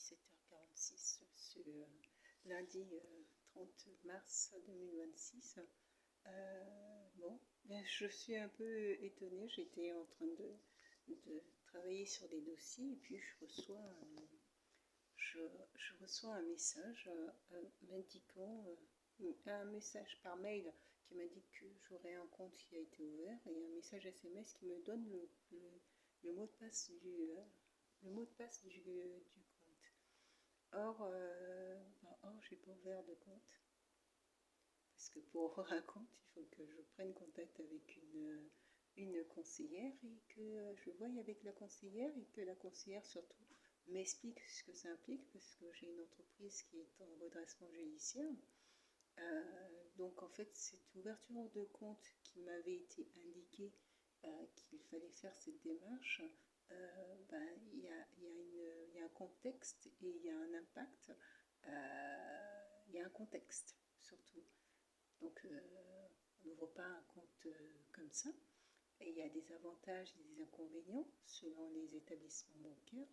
17h46 ce lundi 30 mars 2026. Bon, je suis un peu étonnée, j'étais en train de travailler sur des dossiers et puis je reçois un message m'indiquant, un message par mail qui m'indique que j'aurai un compte qui a été ouvert et un message SMS qui me donne le mot de passe du compte. Or, j'ai pas ouvert de compte. Parce que pour ouvrir un compte, il faut que je prenne contact avec une conseillère et que je voie avec la conseillère et que la conseillère surtout m'explique ce que ça implique parce que j'ai une entreprise qui est en redressement judiciaire. Donc en fait, cette ouverture de compte qui m'avait été indiquée qu'il fallait faire cette démarche, il y a un contexte et il y a un impact, il y a un contexte surtout. Donc on n'ouvre pas un compte comme ça. Et il y a des avantages et des inconvénients selon les établissements bancaires.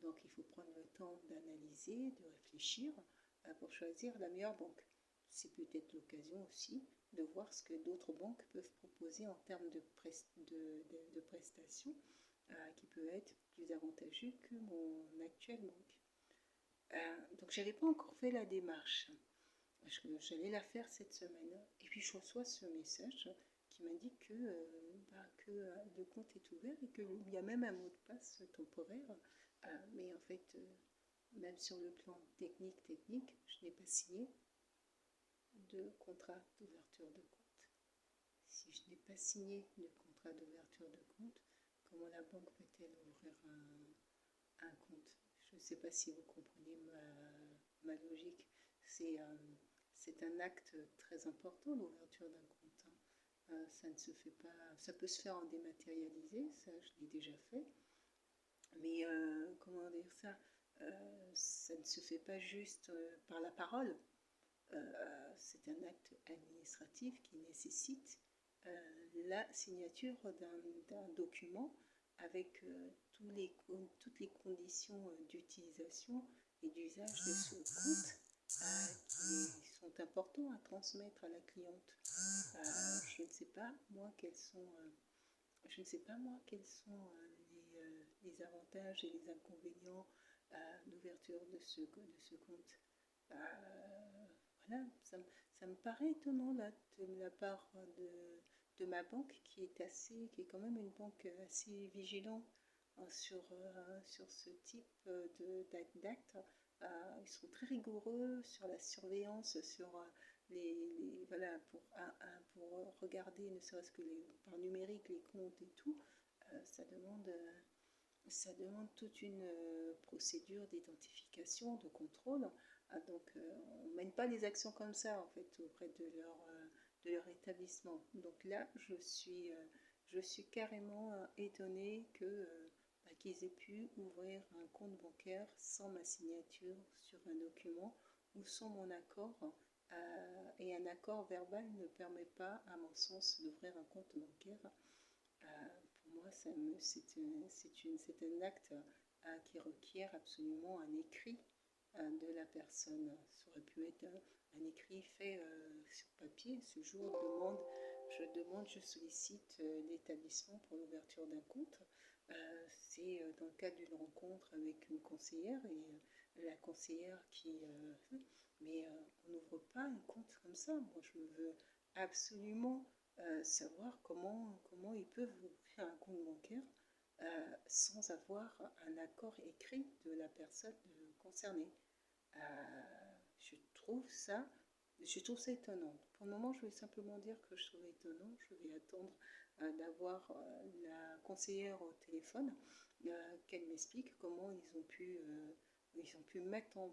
Donc il faut prendre le temps d'analyser, de réfléchir pour choisir la meilleure banque. C'est peut-être l'occasion aussi de voir ce que d'autres banques peuvent proposer en termes de prestations qui peut être plus avantageux que mon actuelle banque. Donc j'avais pas encore fait la démarche. J'allais la faire cette semaine. Et puis je reçois ce message qui m'indique que le compte est ouvert et qu'il y a même un mot de passe temporaire. Mais en fait, même sur le plan technique, je n'ai pas signé de contrat d'ouverture de compte. Si je n'ai pas signé de contrat d'ouverture de compte, comment la banque peut-elle ouvrir un compte? Je ne sais pas si vous comprenez ma logique. C'est un acte très important, l'ouverture d'un compte. Ça ne se fait pas, ça peut se faire en dématérialisé, ça je l'ai déjà fait. Mais comment dire ça, ça ne se fait pas juste par la parole. C'est un acte administratif qui nécessite la signature d'un document avec toutes les conditions d'utilisation et d'usage de ce compte qui sont importants à transmettre à la cliente. Je ne sais pas moi quels sont les avantages et les inconvénients d'ouverture de ce compte. Voilà, ça me paraît étonnant là, de la part de ma banque qui est quand même une banque assez vigilante sur ce type d'actes. Ils sont très rigoureux sur la surveillance, sur voilà, pour regarder ne serait-ce que par numérique les comptes et tout. Ça demande toute une procédure d'identification, de contrôle. Donc on ne mène pas les actions comme ça en fait auprès de leur établissement. Donc là je suis carrément étonnée qu'ils aient pu ouvrir un compte bancaire sans ma signature sur un document ou sans mon accord. Et un accord verbal ne permet pas, à mon sens, d'ouvrir un compte bancaire. Pour moi, c'est un acte qui requiert absolument un écrit de la personne. Ça aurait pu être un écrit fait sur papier. Ce jour, je sollicite l'établissement pour l'ouverture d'un compte. C'est dans le cadre d'une rencontre avec une conseillère et la conseillère mais on n'ouvre pas un compte comme ça. Moi, je veux absolument savoir comment ils peuvent ouvrir un compte bancaire sans avoir un accord écrit de la personne concernée. Je trouve ça étonnant. Pour le moment, je vais simplement dire que je trouve étonnant. Je vais attendre d'avoir la conseillère au téléphone, qu'elle m'explique comment ils ont pu mettre en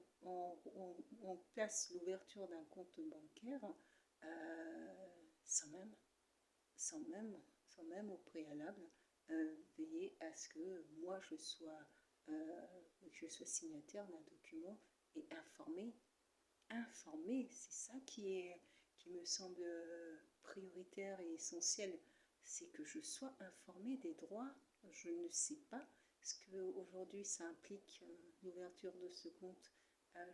place l'ouverture d'un compte bancaire sans même au préalable veiller à ce que moi je sois signataire d'un document et informée, c'est ça qui me semble prioritaire et essentiel, c'est que je sois informée des droits. Je ne sais pas Est-ce qu'aujourd'hui ça implique l'ouverture de ce compte?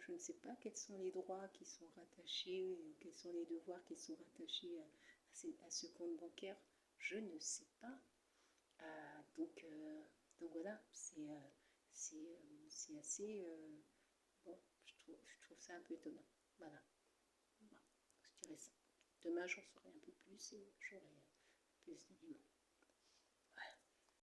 Je ne sais pas quels sont les droits qui sont rattachés, ou quels sont les devoirs qui sont rattachés à ce compte bancaire. Je ne sais pas. Donc voilà, c'est assez... bon, je trouve ça un peu étonnant. Voilà, je dirais ça. Demain, j'en saurai un peu plus et j'aurai plus d'éléments.